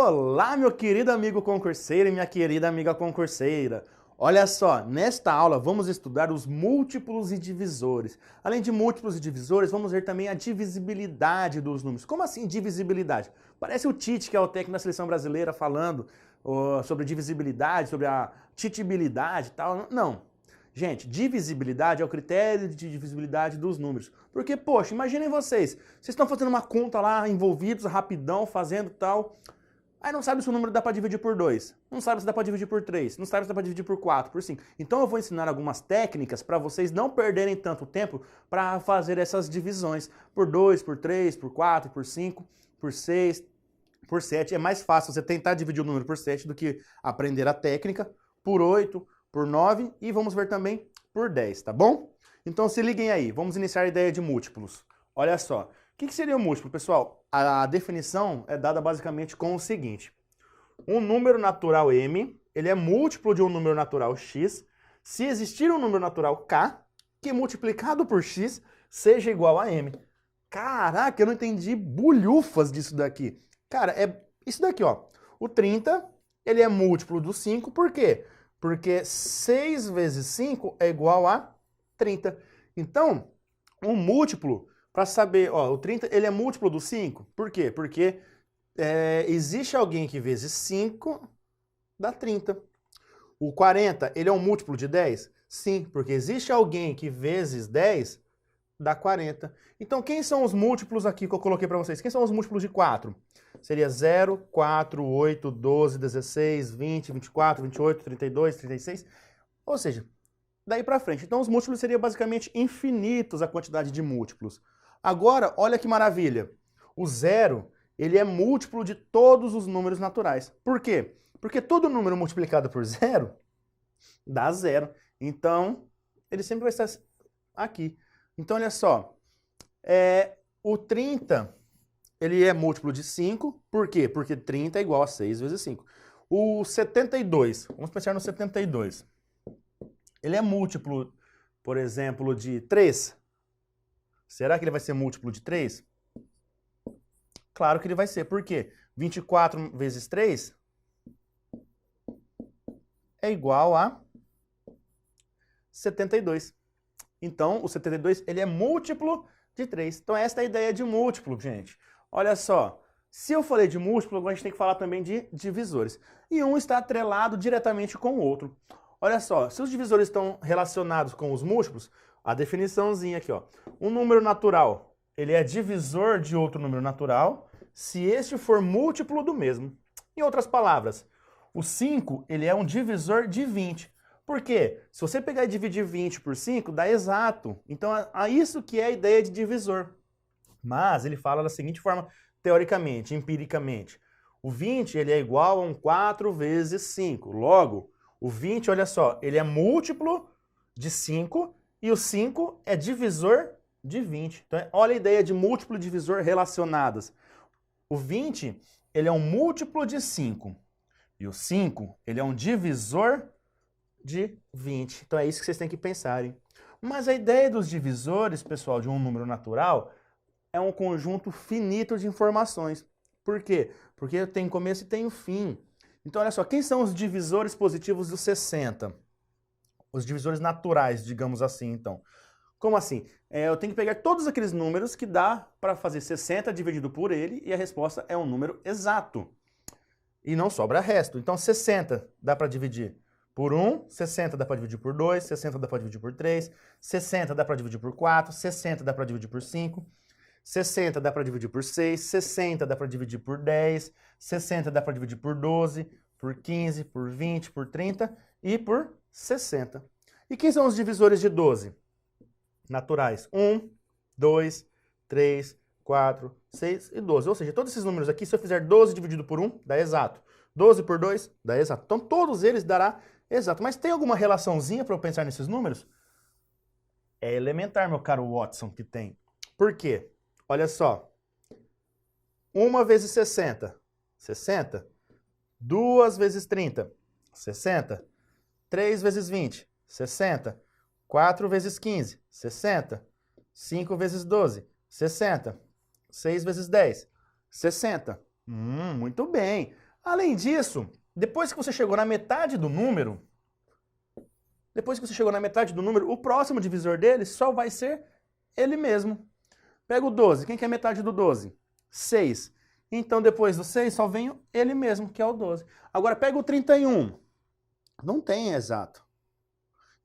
Olá, meu querido amigo concurseiro e minha querida amiga concurseira. Olha só, nesta aula vamos estudar os múltiplos e divisores. Além de múltiplos e divisores, vamos ver também a divisibilidade dos números. Como assim divisibilidade? Parece o Tite, que é o técnico da seleção brasileira, falando sobre divisibilidade, sobre a titibilidade e tal. Não. Gente, divisibilidade é o critério de divisibilidade dos números. Porque, poxa, imaginem vocês estão fazendo uma conta lá, envolvidos, rapidão, fazendo tal. Aí não sabe se o número dá para dividir por 2, não sabe se dá para dividir por 3, não sabe se dá para dividir por 4, por 5. Então eu vou ensinar algumas técnicas para vocês não perderem tanto tempo para fazer essas divisões por 2, por 3, por 4, por 5, por 6, por 7. É mais fácil você tentar dividir o número por 7 do que aprender a técnica por 8, por 9 e vamos ver também por 10, tá bom? Então se liguem aí, vamos iniciar a ideia de múltiplos. Olha só. O que seria o múltiplo, pessoal? A definição é dada basicamente com o seguinte. Um número natural m, ele é múltiplo de um número natural x, se existir um número natural k, que multiplicado por x seja igual a m. Caraca, eu não entendi bulhufas disso daqui. Cara, é isso daqui, ó. O 30, ele é múltiplo do 5, por quê? Porque 6 vezes 5 é igual a 30. Então, um múltiplo... Para saber, ó, o 30 ele é múltiplo do 5. Por quê? Porque existe alguém que vezes 5 dá 30. O 40, ele é um múltiplo de 10? Sim, porque existe alguém que vezes 10 dá 40. Então, quem são os múltiplos aqui que eu coloquei para vocês? Quem são os múltiplos de 4? Seria 0, 4, 8, 12, 16, 20, 24, 28, 32, 36. Ou seja, daí para frente. Então, os múltiplos seriam basicamente infinitos a quantidade de múltiplos. Agora, olha que maravilha. O 0, ele é múltiplo de todos os números naturais. Por quê? Porque todo número multiplicado por 0 dá 0. Então, ele sempre vai estar aqui. Então, olha só. O 30, ele é múltiplo de 5. Por quê? Porque 30 é igual a 6 vezes 5. O 72, vamos pensar no 72. Ele é múltiplo, por exemplo, de 3. Será que ele vai ser múltiplo de 3? Claro que ele vai ser. Por quê? 24 vezes 3 é igual a 72. Então, o 72 ele é múltiplo de 3. Então, esta é a ideia de múltiplo, gente. Olha só. Se eu falei de múltiplo, agora a gente tem que falar também de divisores. E um está atrelado diretamente com o outro. Olha só, se os divisores estão relacionados com os múltiplos, a definiçãozinha aqui, ó. Um número natural, ele é divisor de outro número natural se este for múltiplo do mesmo. Em outras palavras, o 5, ele é um divisor de 20. Por quê? Se você pegar e dividir 20 por 5, dá exato. Então, é isso que é a ideia de divisor. Mas ele fala da seguinte forma, teoricamente, empiricamente. O 20, ele é igual a um 4 vezes 5. Logo, o 20, olha só, ele é múltiplo de 5 e o 5 é divisor de 20. Então, olha a ideia de múltiplo e divisor relacionadas. O 20, ele é um múltiplo de 5 e o 5, ele é um divisor de 20. Então, é isso que vocês têm que pensarem. Mas a ideia dos divisores, pessoal, de um número natural é um conjunto finito de informações. Por quê? Porque tem começo e tem o fim. Então, olha só, quem são os divisores positivos do 60? Os divisores naturais, digamos assim, então. Como assim? Eu tenho que pegar todos aqueles números que dá para fazer 60 dividido por ele e a resposta é um número exato. E não sobra resto. Então, 60 dá para dividir por 1, 60 dá para dividir por 2, 60 dá para dividir por 3, 60 dá para dividir por 4, 60 dá para dividir por 5, 60 dá para dividir por 6, 60 dá para dividir por 10, 60 dá para dividir por 12, por 15, por 20, por 30 e por 60. E quem são os divisores de 12? Naturais. 1, 2, 3, 4, 6 e 12. Ou seja, todos esses números aqui, se eu fizer 12 dividido por 1, dá exato. 12 por 2, dá exato. Então, todos eles dará exato. Mas tem alguma relaçãozinha para eu pensar nesses números? É elementar, meu caro Watson, que tem. Por quê? Olha só. 1 vezes 60, 60. 2 vezes 30, 60. 3 vezes 20, 60. 4 vezes 15, 60. 5 vezes 12, 60. 6 vezes 10, 60. Muito bem. Além disso, depois que você chegou na metade do número, o próximo divisor dele só vai ser ele mesmo. Pega o 12. Quem que é a metade do 12? 6. Então, depois do 6, só vem ele mesmo, que é o 12. Agora, pega o 31. Não tem exato.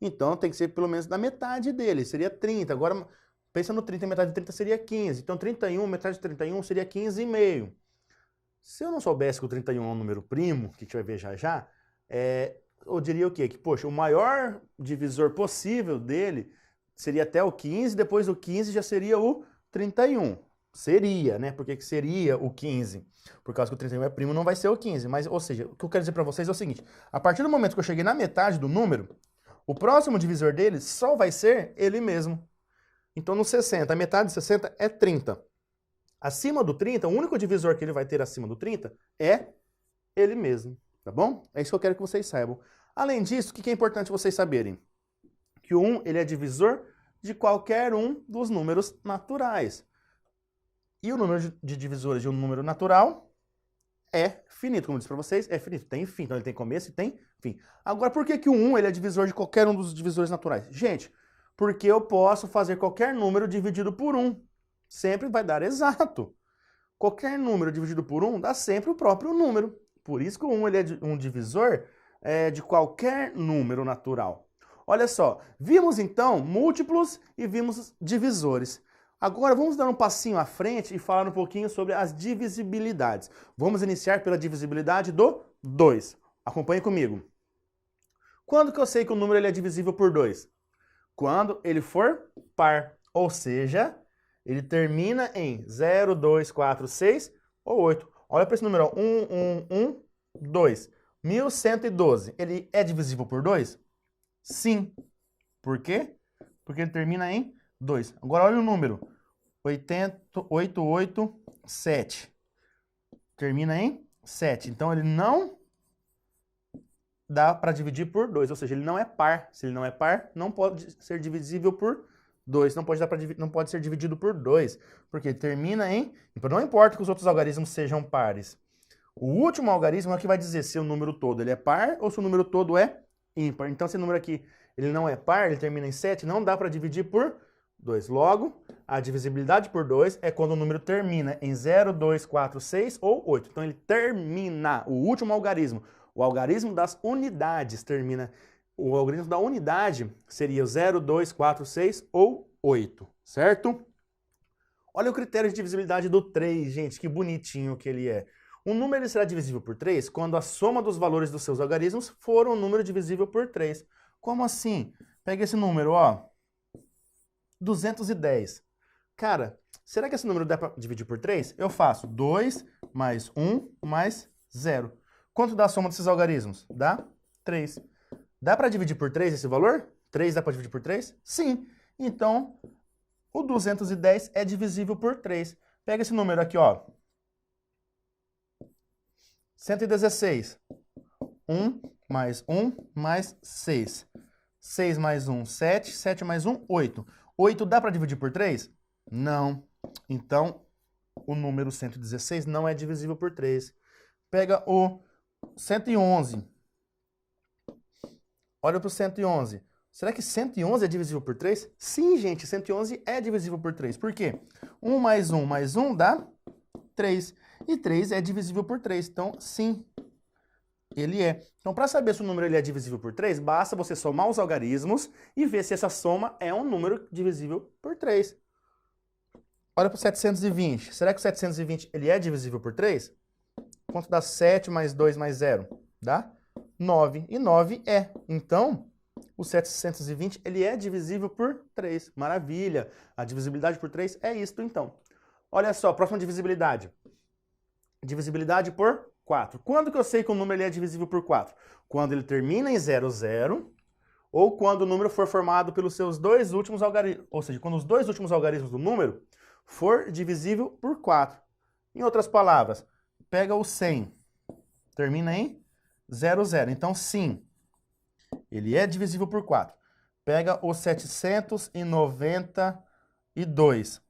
Então, tem que ser pelo menos da metade dele. Seria 30. Agora, pensa no 30. Metade de 30 seria 15. Então, 31, metade de 31 seria 15,5. Se eu não soubesse que o 31 é um número primo, que a gente vai ver já já, eu diria o quê? Que, poxa, o maior divisor possível dele seria até o 15. Depois do 15 já seria o 31. Seria, né? Porque que seria o 15? Por causa que o 31 é primo, não vai ser o 15. Mas, ou seja, o que eu quero dizer para vocês é o seguinte. A partir do momento que eu cheguei na metade do número, o próximo divisor dele só vai ser ele mesmo. Então, no 60, a metade de 60 é 30. Acima do 30, o único divisor que ele vai ter acima do 30 é ele mesmo. Tá bom? É isso que eu quero que vocês saibam. Além disso, o que é importante vocês saberem? Que o 1 ele é divisor de qualquer um dos números naturais. E o número de divisores de um número natural é finito, como eu disse para vocês, é finito, tem fim, então ele tem começo e tem fim. Agora, por que o 1 ele é divisor de qualquer um dos divisores naturais? Gente, porque eu posso fazer qualquer número dividido por 1. Sempre vai dar exato. Qualquer número dividido por 1 dá sempre o próprio número. Por isso que o 1 ele é um divisor de qualquer número natural. Olha só, vimos então múltiplos e vimos divisores. Agora vamos dar um passinho à frente e falar um pouquinho sobre as divisibilidades. Vamos iniciar pela divisibilidade do 2. Acompanhe comigo. Quando que eu sei que o número ele é divisível por 2? Quando ele for par, ou seja, ele termina em 0, 2, 4, 6 ou 8. Olha para esse número, 2. 1112. Ele é divisível por 2? Sim. Por quê? Porque ele termina em 2. Agora olha o número. 887. Termina em 7. Então ele não dá para dividir por 2. Ou seja, ele não é par. Se ele não é par, não pode ser divisível por 2. Não pode ser dividido por 2. Porque ele termina em... Não importa que os outros algarismos sejam pares. O último algarismo é o que vai dizer se o número todo ele é par ou se o número todo é ímpar. Então, se o número aqui ele não é par, ele termina em 7, não dá para dividir por 2. Logo, a divisibilidade por 2 é quando o número termina em 0, 2, 4, 6 ou 8. Então, ele termina, o último algarismo. O algarismo das unidades termina... O algarismo da unidade seria o 0, 2, 4, 6 ou 8, certo? Olha o critério de divisibilidade do 3, gente, que bonitinho que ele é. Um número ele será divisível por 3 quando a soma dos valores dos seus algarismos for um número divisível por 3. Como assim? Pega esse número, ó, 210. Cara, será que esse número dá para dividir por 3? Eu faço 2 mais 1 mais 0. Quanto dá a soma desses algarismos? Dá 3. Dá para dividir por 3 esse valor? 3 dá para dividir por 3? Sim. Então, o 210 é divisível por 3. Pega esse número aqui, ó. 116. 1 mais 6. 6 mais 1, 7. 7 mais 1, 8. 8 dá para dividir por 3? Não. Então, o número 116 não é divisível por 3. Pega o 111. Olha para o 111. Será que 111 é divisível por 3? Sim, gente, 111 é divisível por 3. Por quê? 1 mais 1 dá 3. E 3 é divisível por 3. Então, sim, ele é. Então, para saber se o número ele é divisível por 3, basta você somar os algarismos e ver se essa soma é um número divisível por 3. Olha para o 720. Será que o 720 ele é divisível por 3? Quanto dá 7 mais 2 mais 0? Dá 9. E 9 é. Então, o 720 ele é divisível por 3. Maravilha! A divisibilidade por 3 é isto, então. Olha só, próxima divisibilidade. Divisibilidade por 4. Quando que eu sei que o número ele é divisível por 4? Quando ele termina em 0, 0, ou quando o número for formado pelos seus dois últimos algarismos. Ou seja, quando os dois últimos algarismos do número for divisível por 4. Em outras palavras, pega o 100, termina em 0, 0. Então, sim, ele é divisível por 4. Pega o 792.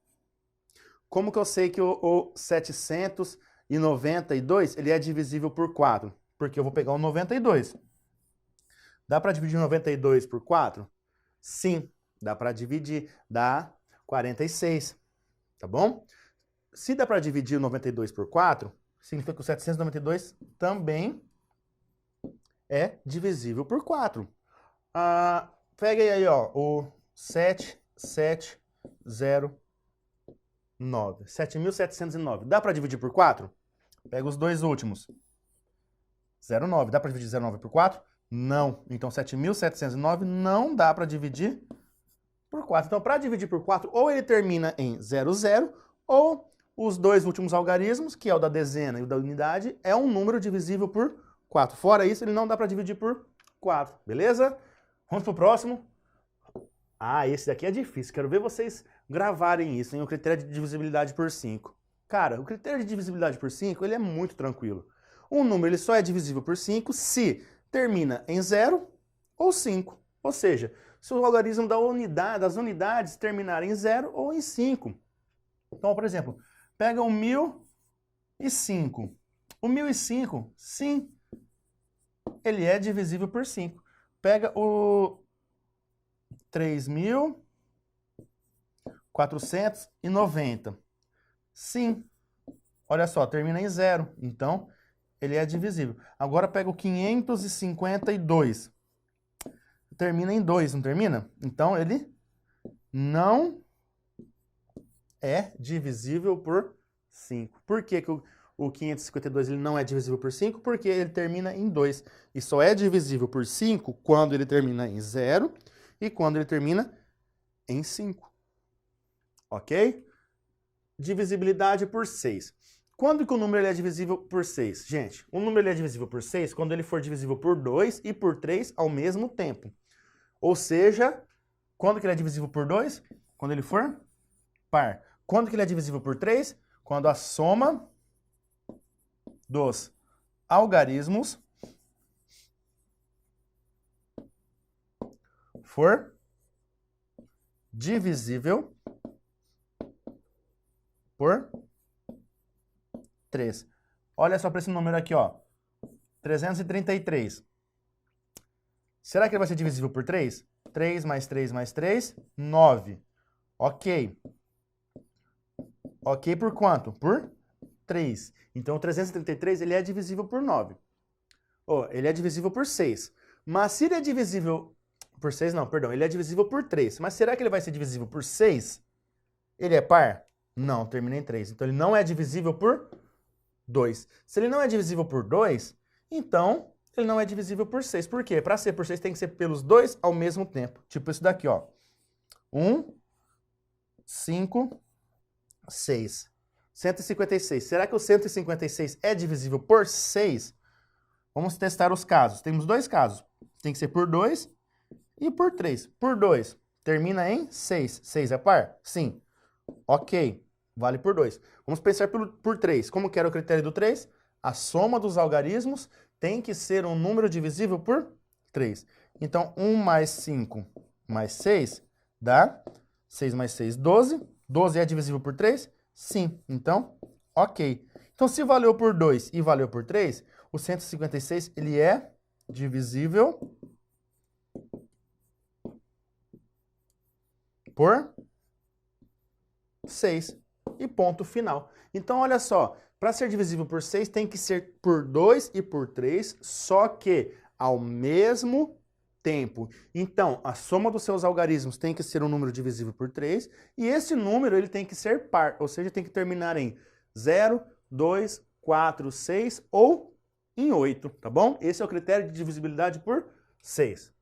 Como que eu sei que o 792 7.792, ele é divisível por 4, porque eu vou pegar o 92. Dá para dividir 92 por 4? Sim, dá para dividir, dá 46, tá bom? Se dá para dividir o 92 por 4, significa que o 792 também é divisível por 4. Pega aí, ó, o 7.709. Dá para dividir por 4? Pega os dois últimos. 0,9. Dá para dividir 0,9 por 4? Não. Então, 7.709 não dá para dividir por 4. Então, para dividir por 4, ou ele termina em 00, ou os dois últimos algarismos, que é o da dezena e o da unidade, é um número divisível por 4. Fora isso, ele não dá para dividir por 4. Beleza? Vamos pro próximo. Esse daqui é difícil. Quero ver vocês gravarem isso, hein? O critério de divisibilidade por 5. Cara, o critério de divisibilidade por 5, ele é muito tranquilo. Um número ele só é divisível por 5 se termina em 0 ou 5. Ou seja, se o algarismo das unidades terminar em 0 ou em 5. Então, por exemplo, pega o 1.005. O 1.005, sim, ele é divisível por 5. Pega o 3.490. Sim, olha só, termina em 0. Então, ele é divisível. Agora pega o 552. Termina em 2, não termina? Então, ele não é divisível por 5. Por que o 552 ele não é divisível por 5? Porque ele termina em 2. E só é divisível por 5 quando ele termina em 0 e quando ele termina em 5. Ok? Divisibilidade por 6. Quando que o número ele é divisível por 6? Gente, o número ele é divisível por 6 quando ele for divisível por 2 e por 3 ao mesmo tempo. Ou seja, quando que ele é divisível por 2? Quando ele for par. Quando que ele é divisível por 3? Quando a soma dos algarismos for divisível por 3. Olha só para esse número aqui, ó. 333. Será que ele vai ser divisível por 3? 3 mais 3 mais 3, 9. Ok. Ok por quanto? Por 3. Então, o 333 ele é divisível por 9. Ele é divisível por 6. Mas se ele é divisível por 6, não, perdão, ele é divisível por 3. Mas será que ele vai ser divisível por 6? Ele é par? Não, termina em 3. Então, ele não é divisível por 2. Se ele não é divisível por 2, então ele não é divisível por 6. Por quê? Para ser por 6 tem que ser pelos dois ao mesmo tempo. Tipo isso daqui, ó. 1, 5, 6. 156. Será que o 156 é divisível por 6? Vamos testar os casos. Temos dois casos. Tem que ser por 2 e por 3. Por 2, termina em 6. 6 é par? Sim. Ok. Vale por 2. Vamos pensar por 3. Como que era o critério do 3? A soma dos algarismos tem que ser um número divisível por 3. Então, 1 mais 5 mais 6 dá 6 mais 6, 12. 12 é divisível por 3? Sim. Então, ok. Então, se valeu por 2 e valeu por 3, o 156 ele é divisível por 6. E ponto final. Então, olha só, para ser divisível por 6 tem que ser por 2 e por 3, só que ao mesmo tempo. Então, a soma dos seus algarismos tem que ser um número divisível por 3, e esse número ele tem que ser par, ou seja, tem que terminar em 0, 2, 4, 6 ou em 8, tá bom? Esse é o critério de divisibilidade por 6.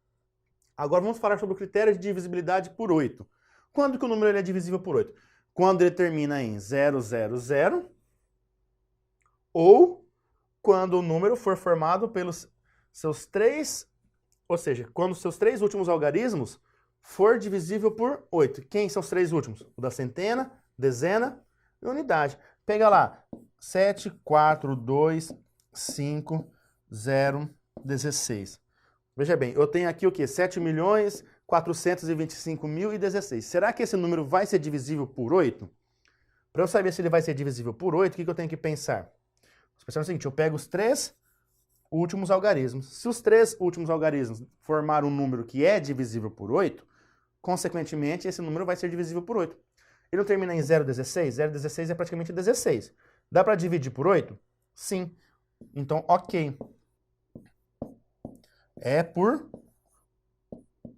Agora vamos falar sobre o critério de divisibilidade por 8. Quando que o número ele é divisível por 8? Quando ele termina em 000, ou quando o número for formado pelos seus 3, ou seja, quando os seus 3 últimos algarismos for divisível por 8. Quem são os 3 últimos? O da centena, dezena e unidade. Pega lá, 7, 4, 2, 5, 0, 16. Veja bem, eu tenho aqui o quê? 7.425.016. Será que esse número vai ser divisível por 8? Para eu saber se ele vai ser divisível por 8, o que eu tenho que pensar? Você pensa no seguinte, eu pego os 3 últimos algarismos. Se os 3 últimos algarismos formarem um número que é divisível por 8, consequentemente, esse número vai ser divisível por 8. Ele não termina em 0,16? 0,16 é praticamente 16. Dá para dividir por 8? Sim. Então, ok. É por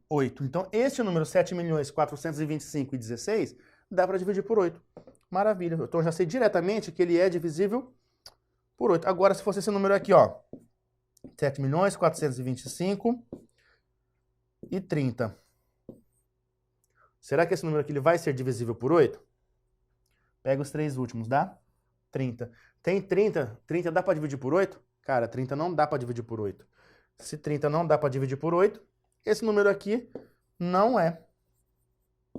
8. Então, este número 7.425.016 dá para dividir por 8. Maravilha. Então, eu já sei diretamente que ele é divisível por 8. Agora, se fosse esse número aqui, ó, 7.425.030. Será que esse número aqui ele vai ser divisível por 8? Pega os 3 últimos, dá? 30. Tem 30? 30 dá para dividir por 8? Cara, 30 não dá para dividir por 8. Se 30 não dá para dividir por 8, esse número aqui não é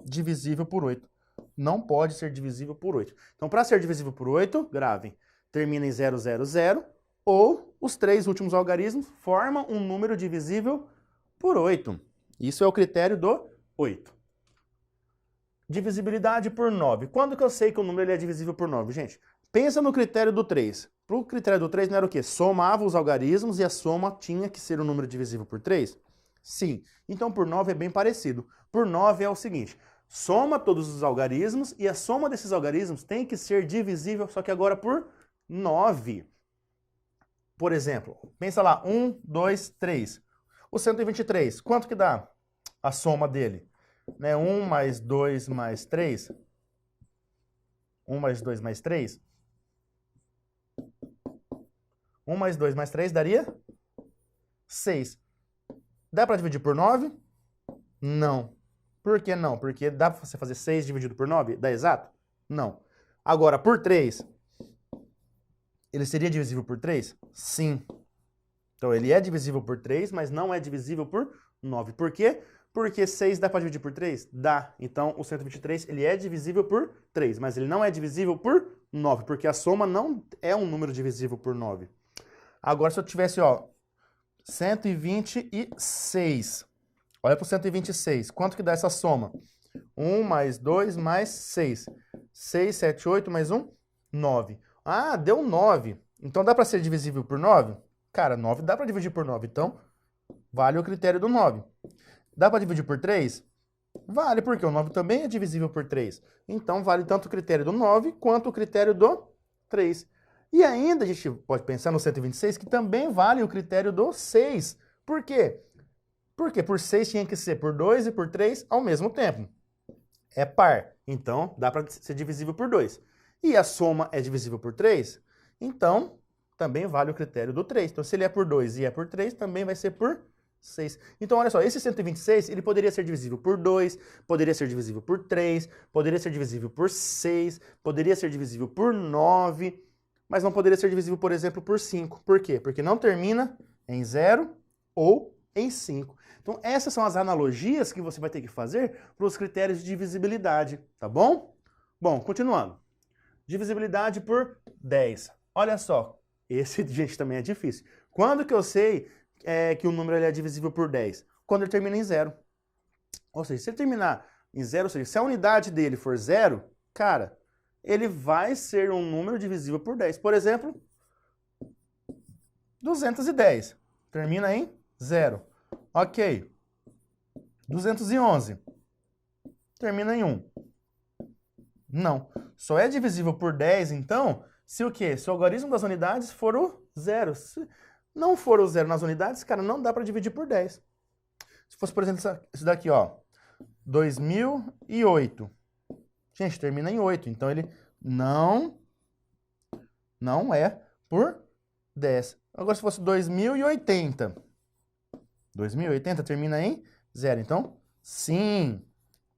divisível por 8. Não pode ser divisível por 8. Então, para ser divisível por 8, gravem, termina em 000 ou os 3 últimos algarismos formam um número divisível por 8. Isso é o critério do 8. Divisibilidade por 9. Quando que eu sei que o número ele é divisível por 9, gente? Pensa no critério do 3. Para o critério do 3 não era o quê? Somava os algarismos e a soma tinha que ser um número divisível por 3? Sim. Então por 9 é bem parecido. Por 9 é o seguinte, soma todos os algarismos e a soma desses algarismos tem que ser divisível, só que agora por 9. Por exemplo, pensa lá, 1, 2, 3. O 123, quanto que dá a soma dele? 1 mais 2 mais 3. 1 mais 2 mais 3. 1 mais 2 mais 3 daria 6. Dá para dividir por 9? Não. Por que não? Porque dá para você fazer 6 dividido por 9? Dá exato? Não. Agora, por 3, ele seria divisível por 3? Sim. Então, ele é divisível por 3, mas não é divisível por 9. Por quê? Porque 6 dá para dividir por 3? Dá. Então, o 123 ele é divisível por 3, mas ele não é divisível por 9, porque a soma não é um número divisível por 9. Agora, se eu tivesse, ó, 126. Olha para o 126. Quanto que dá essa soma? 1 mais 2 mais 6. 6, 7, 8 mais 1, 9. Ah, deu 9. Então, dá para ser divisível por 9? Cara, 9 dá para dividir por 9. Então, vale o critério do 9. Dá para dividir por 3? Vale, porque o 9 também é divisível por 3. Então, vale tanto o critério do 9 quanto o critério do 3. E ainda a gente pode pensar no 126 que também vale o critério do 6. Por quê? Porque por 6 tinha que ser por 2 e por 3 ao mesmo tempo. É par. Então, dá para ser divisível por 2. E a soma é divisível por 3? Então, também vale o critério do 3. Então, se ele é por 2 e é por 3, também vai ser por 6. Então, olha só, esse 126, ele poderia ser divisível por 2, poderia ser divisível por 3, poderia ser divisível por 6, poderia ser divisível por 9, mas não poderia ser divisível, por exemplo, por 5. Por quê? Porque não termina em 0 ou em 5. Então, essas são as analogias que você vai ter que fazer para os critérios de divisibilidade, tá bom? Bom, continuando. Divisibilidade por 10. Olha só, esse, gente, também é difícil. Quando que eu sei que o número ele é divisível por 10? Quando ele termina em 0. Ou seja, se ele terminar em 0, ou seja, se a unidade dele for 0, cara, ele vai ser um número divisível por 10. Por exemplo, 210. Termina em 0. Ok. 211. Termina em 1. Não. Só é divisível por 10, então, se o quê? Se o algarismo das unidades for o 0. Se não for o 0 nas unidades, cara, não dá para dividir por 10. Se fosse, por exemplo, isso daqui, ó. 2008. Gente, termina em 8. Então, ele não é por 10. Agora, se fosse 2080. 2080 termina em 0. Então, sim,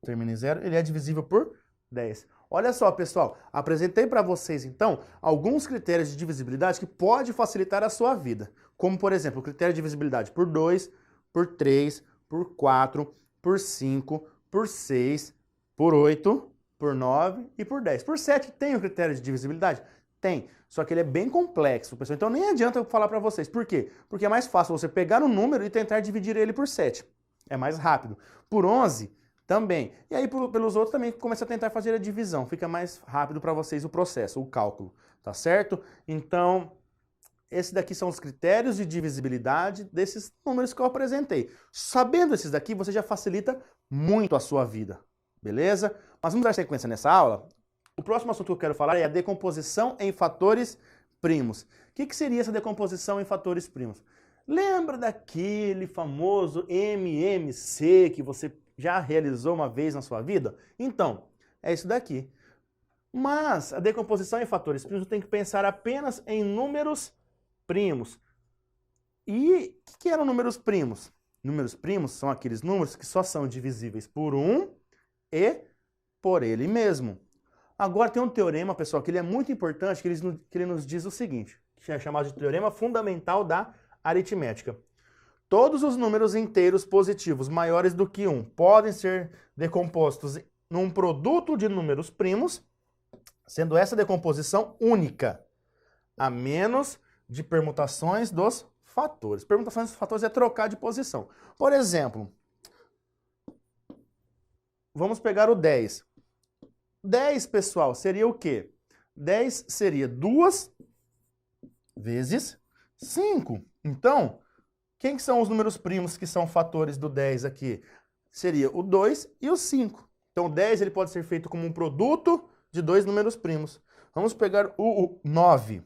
termina em 0. Ele é divisível por 10. Olha só, pessoal. Apresentei para vocês, então, alguns critérios de divisibilidade que pode facilitar a sua vida. Como, por exemplo, o critério de divisibilidade por 2, por 3, por 4, por 5, por 6, por 8, por 9 e por 10. Por 7 tem o critério de divisibilidade? Tem, só que ele é bem complexo, pessoal. Então nem adianta eu falar para vocês. Por quê? Porque é mais fácil você pegar um número e tentar dividir ele por 7. É mais rápido. Por 11 também. E aí pelos outros também começa a tentar fazer a divisão. Fica mais rápido para vocês o processo, o cálculo, tá certo? Então esses daqui são os critérios de divisibilidade desses números que eu apresentei. Sabendo esses daqui, você já facilita muito a sua vida, beleza? Mas vamos dar sequência nessa aula. O próximo assunto que eu quero falar é a decomposição em fatores primos. O que seria essa decomposição em fatores primos? Lembra daquele famoso MMC que você já realizou uma vez na sua vida? Então, é isso daqui. Mas a decomposição em fatores primos tem que pensar apenas em números primos. E o que eram números primos? Números primos são aqueles números que só são divisíveis por 1 e por ele mesmo. Agora tem um teorema, pessoal, que ele é muito importante, que ele nos diz o seguinte, que é chamado de teorema fundamental da aritmética. Todos os números inteiros positivos maiores do que 1 podem ser decompostos num produto de números primos, sendo essa decomposição única, a menos de permutações dos fatores. Permutações dos fatores é trocar de posição. Por exemplo, vamos pegar o 10. 10, pessoal, seria o quê? 10 seria 2 vezes 5. Então, quem são os números primos que são fatores do 10 aqui? Seria o 2 e o 5. Então, o 10 ele pode ser feito como um produto de dois números primos. Vamos pegar o 9.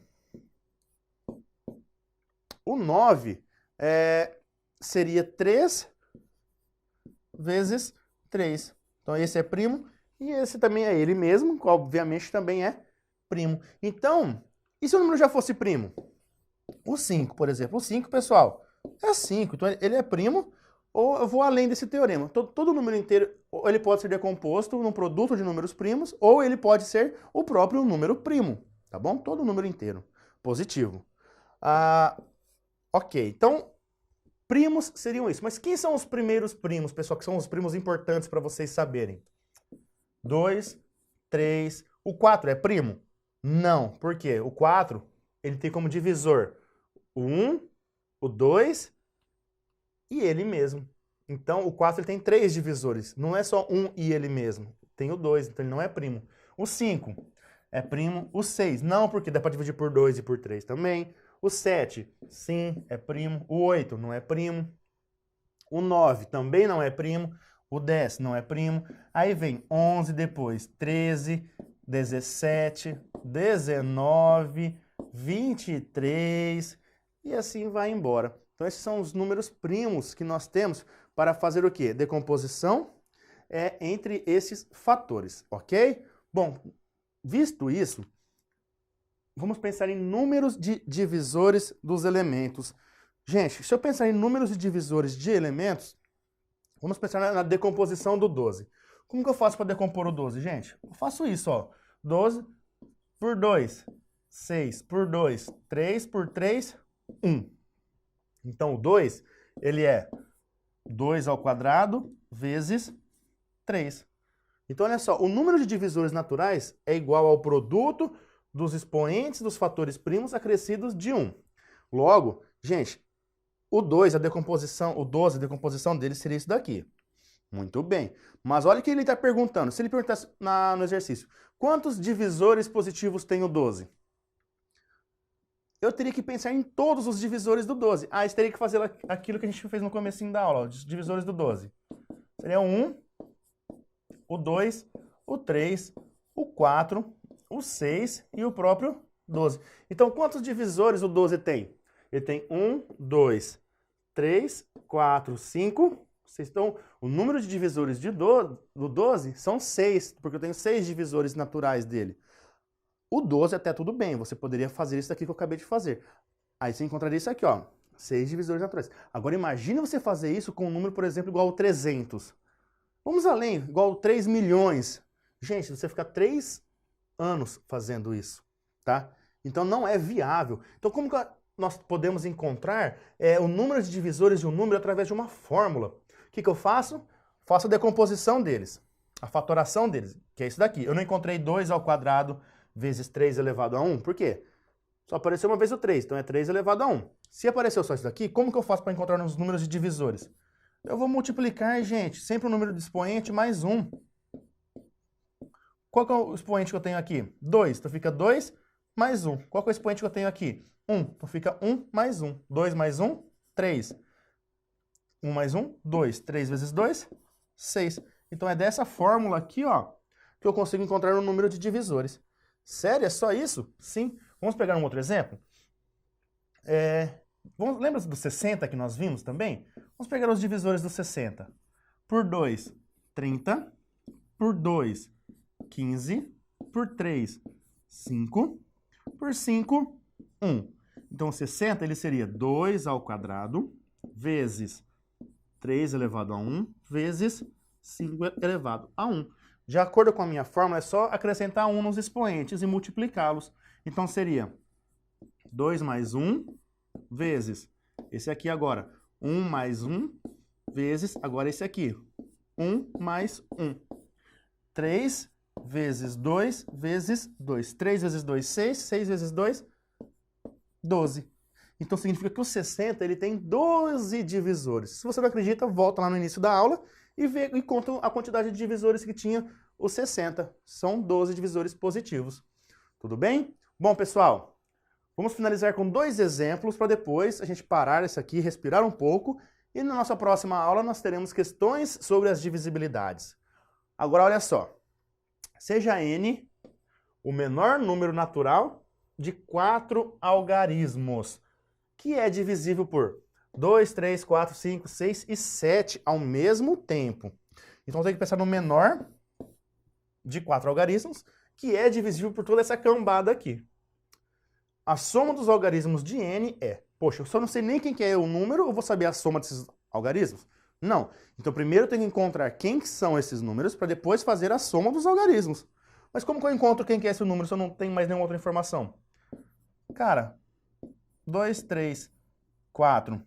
O 9 seria 3 vezes 3. Então, esse é primo e esse também é ele mesmo, que obviamente também é primo. Então, e se o número já fosse primo? O 5, por exemplo. O 5, pessoal, é 5. Então, ele é primo, ou eu vou além desse teorema. Todo número inteiro, ele pode ser decomposto num produto de números primos, ou ele pode ser o próprio número primo, tá bom? Todo número inteiro, positivo. Ok, então, primos seriam isso. Mas quem são os primeiros primos, pessoal, que são os primos importantes para vocês saberem? 2, 3, o 4 é primo? Não, por quê? O 4, ele tem como divisor o 1, o 2 e ele mesmo. Então, o 4 ele tem 3 divisores. Não é só 1 e ele mesmo. Tem o 2, então ele não é primo. O 5 é primo. O 6, não, porque dá para dividir por 2 e por 3 também. O 7, sim, é primo. O 8 não é primo. O 9 também não é primo. O 10 não é primo. Aí vem 11 depois, 13, 17, 19, 23 e assim vai embora. Então esses são os números primos que nós temos para fazer o quê? Decomposição entre esses fatores, ok? Bom, visto isso, vamos pensar em números de divisores dos elementos. Gente, se eu pensar em números de divisores de elementos, vamos pensar na decomposição do 12. Como que eu faço para decompor o 12, gente? Eu faço isso, ó. 12 por 2, 6 por 2, 3 por 3, 1. Então, o 2, ele é 2 ao quadrado vezes 3. Então, olha só, o número de divisores naturais é igual ao produto dos expoentes dos fatores primos acrescidos de 1. Logo, gente, o 2, a decomposição, o 12, a decomposição dele seria isso daqui. Muito bem. Mas olha o que ele está perguntando. Se ele perguntasse no exercício, quantos divisores positivos tem o 12? Eu teria que pensar em todos os divisores do 12. Ah, isso teria que fazer aquilo que a gente fez no comecinho da aula, os divisores do 12. Seria o 1, o 2, o 3, o 4, o 6 e o próprio 12. Então, quantos divisores o 12 tem? Ele tem 1, 2, 3, 4, 5, 6. Então, o número de divisores do 12 são 6, porque eu tenho 6 divisores naturais dele. O 12 até tudo bem, você poderia fazer isso aqui que eu acabei de fazer. Aí você encontraria isso aqui, ó, 6 divisores naturais. Agora imagine você fazer isso com um número, por exemplo, igual a 300. Vamos além, igual a 3 milhões. Gente, você fica 3 anos fazendo isso, tá? Então não é viável. Então como que nós podemos encontrar o número de divisores de um número através de uma fórmula? O que eu faço? Faço a decomposição deles, a fatoração deles, que é isso daqui. Eu não encontrei 2 ao quadrado vezes 3 elevado a 1. Por quê? Só apareceu uma vez o 3, então é 3 elevado a 1. Se apareceu só isso daqui, como que eu faço para encontrar os números de divisores? Eu vou multiplicar, gente, sempre o número do expoente mais 1. Qual que é o expoente que eu tenho aqui? 2. Então fica 2 mais 1. Qual que é o expoente que eu tenho aqui? 1. Então fica 1 mais 1. 2 mais 1, 3. 1 mais 1, 2. 3 vezes 2, 6. Então é dessa fórmula aqui, ó, que eu consigo encontrar o número de divisores. Sério? É só isso? Sim. Vamos pegar um outro exemplo? Lembra do 60 que nós vimos também? Vamos pegar os divisores do 60. Por 2, 30. Por 2, 15. Por 3, 5. Por 5, 1. Então, 60 ele seria 2 ao quadrado vezes 3 elevado a 1 vezes 5 elevado a 1. De acordo com a minha fórmula, é só acrescentar 1 nos expoentes e multiplicá-los. Então, seria 2 mais 1 vezes esse aqui agora. 1 mais 1 vezes agora esse aqui. 1 mais 1. 3 vezes 2 vezes 2. 3 vezes 2, 6. 6 vezes 2, 12. Então significa que o 60 ele tem 12 divisores. Se você não acredita, volta lá no início da aula e conta a quantidade de divisores que tinha o 60. São 12 divisores positivos. Tudo bem? Bom, pessoal, vamos finalizar com 2 exemplos para depois a gente parar isso aqui, respirar um pouco. E na nossa próxima aula nós teremos questões sobre as divisibilidades. Agora, olha só. Seja n o menor número natural de 4 algarismos, que é divisível por 2, 3, 4, 5, 6 e 7 ao mesmo tempo. Então tem que pensar no menor de 4 algarismos, que é divisível por toda essa cambada aqui. A soma dos algarismos de n é... Poxa, eu só não sei nem quem que é o número, eu vou saber a soma desses algarismos? Não. Então primeiro eu tenho que encontrar quem que são esses números para depois fazer a soma dos algarismos. Mas como que eu encontro quem que é esse número se eu não tenho mais nenhuma outra informação? Cara, 2, 3, 4,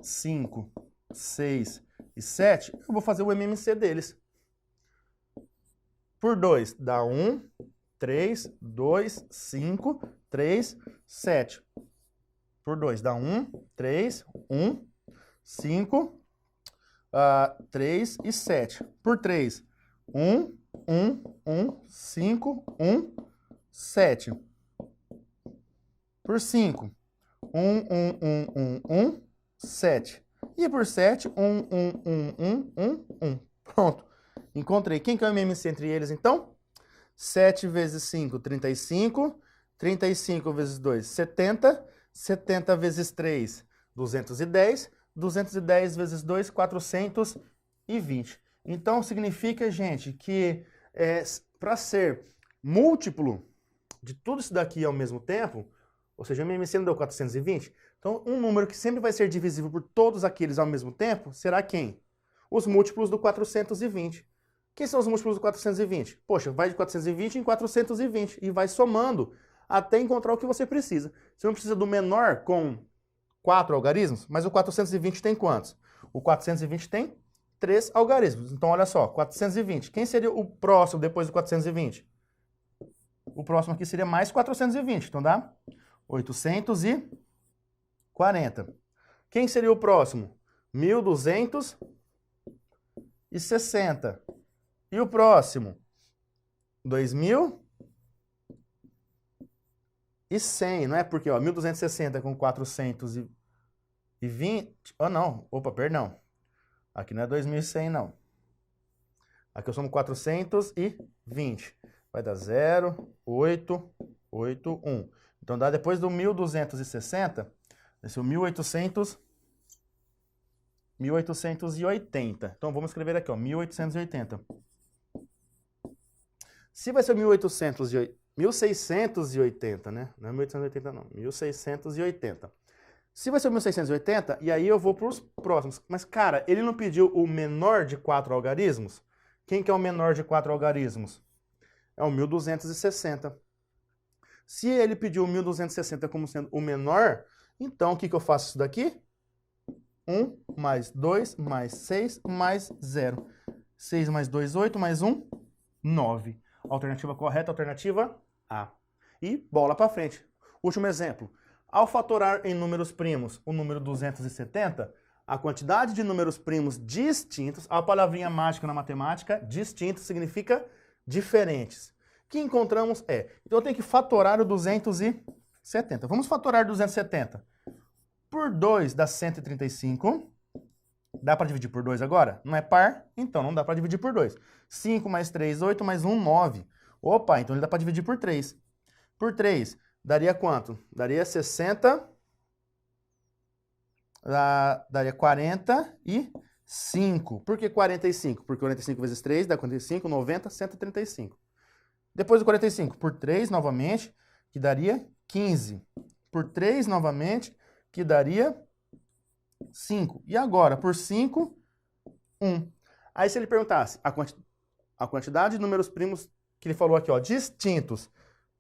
5, 6 e 7, eu vou fazer o MMC deles. Por 2 dá 1, 3, 2, 5, 3, 7. Por 2 dá 1, 3, 1, 5, 3 e 7. Por 3, 1, 1, 1, 5, 1, 7. Por 5, 1, 1, 1, 1, 1, 7. E por 7, 1, 1, 1, 1, 1, 1. Pronto. Encontrei. Quem que é o MMC entre eles, então? 7 vezes 5, 35. 35 vezes 2, 70. 70 vezes 3, 210. 210 vezes 2, 420. Então, significa, gente, que para ser múltiplo de tudo isso daqui ao mesmo tempo, ou seja, o MMC não deu 420, então um número que sempre vai ser divisível por todos aqueles ao mesmo tempo será quem? Os múltiplos do 420. Quem são os múltiplos do 420? Poxa, vai de 420 em 420 e vai somando até encontrar o que você precisa. Você não precisa do menor com 4 algarismos, mas o 420 tem quantos? O 420 tem 3 algarismos. Então, olha só, 420. Quem seria o próximo depois do 420? O próximo aqui seria mais 420, então dá 840. Quem seria o próximo? 1260. E o próximo? 2100, não é? Porque, ó, 1260 com 420... Oh, não. Opa, perdão. Aqui não é 2100, não. Aqui eu somo 420. Vai dar 0, 8, 8, 1. Então dá depois do 1260, esse é o 1880. Então vamos escrever aqui, ó, 1880. Se vai ser 1680, né? Não é 1880 não, 1680. Se vai ser 1680, e aí eu vou para os próximos. Mas, cara, ele não pediu o menor de 4 algarismos? Quem que é o menor de 4 algarismos? É o 1260. Se ele pediu o 1260 como sendo o menor, então o que eu faço isso daqui? 1 mais 2 mais 6 mais 0. 6 mais 2, 8, mais 1, 9. Alternativa correta, alternativa A. E bola para frente. Último exemplo. Ao fatorar em números primos o número 270, a quantidade de números primos distintos, a palavrinha mágica na matemática, distintos significa diferentes. que encontramos é... Então eu tenho que fatorar o 270. Vamos fatorar 270. Por 2 dá 135. Dá para dividir por 2 agora? Não é par? Então não dá para dividir por 2. 5 mais 3, 8 mais 1, 9. Opa, então ele dá para dividir por 3. Por 3, daria quanto? Daria 60... daria 45. Por que 45? Porque 45 vezes 3 dá 45, 90, 135. Depois do 45, por 3 novamente, que daria 15. Por 3 novamente, que daria 5. E agora, por 5, 1. Aí se ele perguntasse a quantidade de números primos que ele falou aqui, ó, distintos,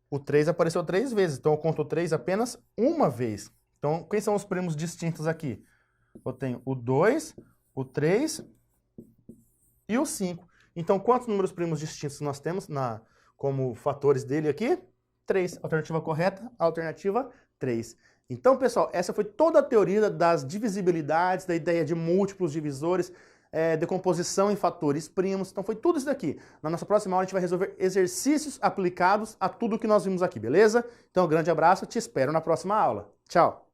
o 3 apareceu 3 vezes, então eu conto o 3 apenas uma vez. Então, quem são os primos distintos aqui? Eu tenho o 2, o 3 e o 5. Então, quantos números primos distintos nós temos como fatores dele aqui? 3. Alternativa correta, alternativa 3. Então, pessoal, essa foi toda a teoria das divisibilidades, da ideia de múltiplos divisores, decomposição em fatores primos. Então, foi tudo isso daqui. Na nossa próxima aula, a gente vai resolver exercícios aplicados a tudo que nós vimos aqui, beleza? Então, um grande abraço, te espero na próxima aula. Tchau!